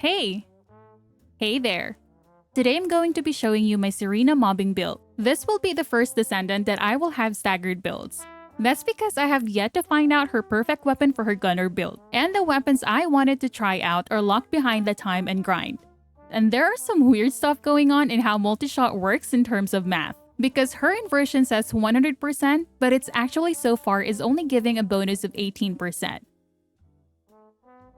Hey! Hey there! Today I'm going to be showing you my Serena mobbing build. This will be the first Descendant that I will have staggered builds. That's because I have yet to find out her perfect weapon for her gunner build, and the weapons I wanted to try out are locked behind the time and grind. And there are some weird stuff going on in how multi-shot works in terms of math. Because her inversion says 100%, but it's actually so far is only giving a bonus of 18%.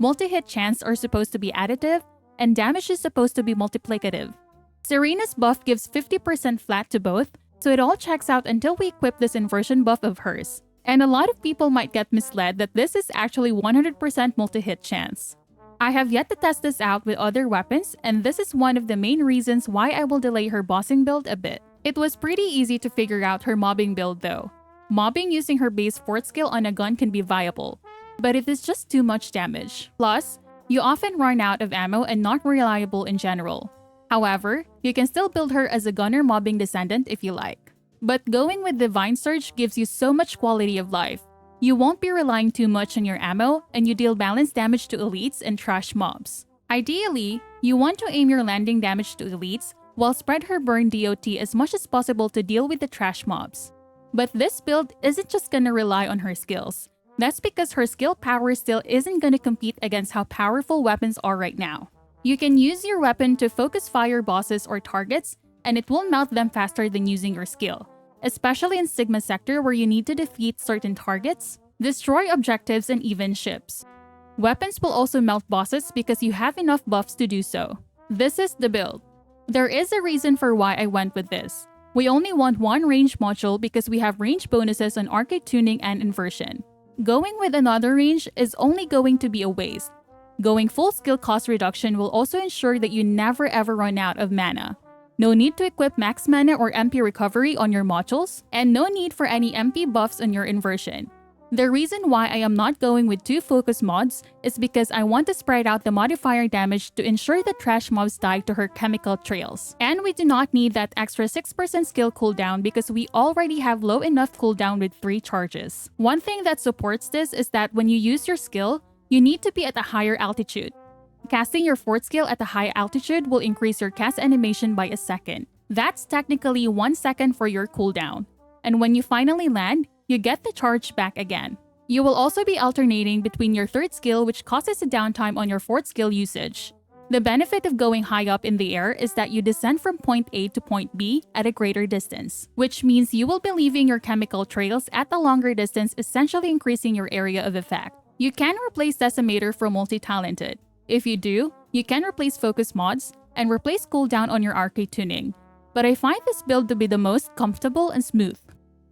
Multi-hit chance are supposed to be additive, and damage is supposed to be multiplicative. Serena's buff gives 50% flat to both, so it all checks out until we equip this inversion buff of hers. And a lot of people might get misled that this is actually 100% multi-hit chance. I have yet to test this out with other weapons, and this is one of the main reasons why I will delay her bossing build a bit. It was pretty easy to figure out her mobbing build though. Mobbing using her base fort skill on a gun can be viable, but it is just too much damage. Plus, you often run out of ammo and not reliable in general. However, you can still build her as a gunner mobbing Descendant if you like. But going with Divine Surge gives you so much quality of life. You won't be relying too much on your ammo, and you deal balanced damage to elites and trash mobs. Ideally, you want to aim your landing damage to elites while spread her burn DOT as much as possible to deal with the trash mobs. But this build isn't just gonna rely on her skills. That's because her skill power still isn't gonna compete against how powerful weapons are right now. You can use your weapon to focus fire bosses or targets, and it will melt them faster than using your skill, especially in Sigma sector where you need to defeat certain targets, destroy objectives, and even ships. Weapons will also melt bosses because you have enough buffs to do so. This is the build. There is a reason for why I went with this. We only want one range module because we have range bonuses on arcade tuning and inversion. Going with another range is only going to be a waste. Going full skill cost reduction will also ensure that you never ever run out of mana. No need to equip max mana or MP recovery on your modules, and no need for any MP buffs on your inversion. The reason why I am not going with 2 focus mods is because I want to spread out the modifier damage to ensure that trash mobs die to her chemical trails. And we do not need that extra 6% skill cooldown because we already have low enough cooldown with 3 charges. One thing that supports this is that when you use your skill, you need to be at a higher altitude. Casting your fort skill at a high altitude will increase your cast animation by a second. That's technically 1 second for your cooldown. And when you finally land, you get the charge back again. You will also be alternating between your third skill, which causes a downtime on your fourth skill usage. The benefit of going high up in the air is that you descend from point A to point B at a greater distance, which means you will be leaving your chemical trails at a longer distance, essentially increasing your area of effect. You can replace Decimator from Multi-Talented. If you do, you can replace focus mods and replace cooldown on your arcade tuning. But I find this build to be the most comfortable and smooth.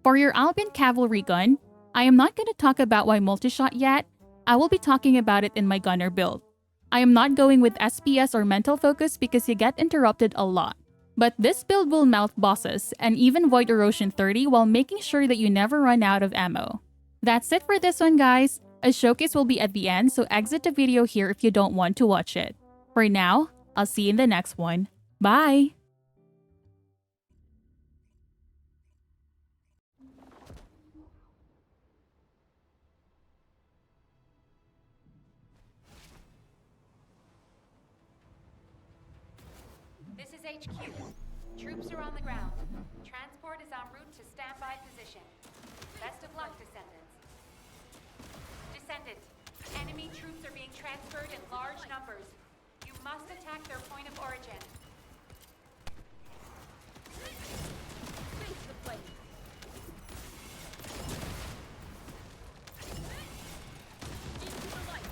For your Albion Cavalry gun, I am not going to talk about why multi-shot yet. I will be talking about it in my gunner build. I am not going with SPS or mental focus because you get interrupted a lot. But this build will melt bosses and even Void Erosion 30 while making sure that you never run out of ammo. That's it for this one, guys. A showcase will be at the end, so exit the video here if you don't want to watch it. For now, I'll see you in the next one. Bye! This is HQ. Troops are on the ground. Transport is en route to standby position. Best of luck, Descendants. Descendant, enemy troops are being transferred in large numbers. You must attack their point of origin. Face the flames. Into the light.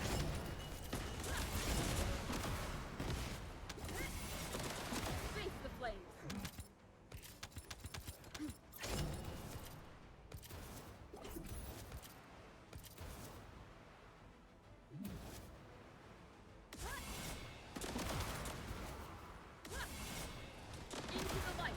Face the flames. Into the light.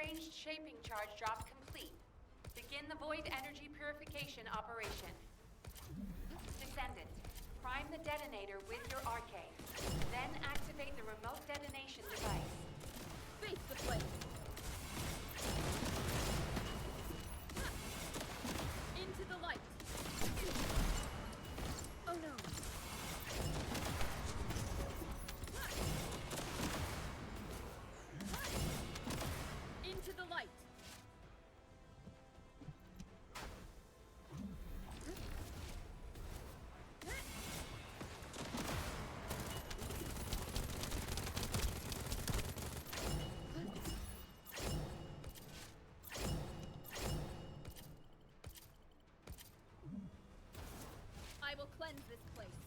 ranged shaping charge drop complete. Begin the void energy purification operation. Descendant, prime the detonator with your arcade. Then activate the remote detonation device. Face the flame. Into the light. Oh no. Into the light. I will cleanse this place.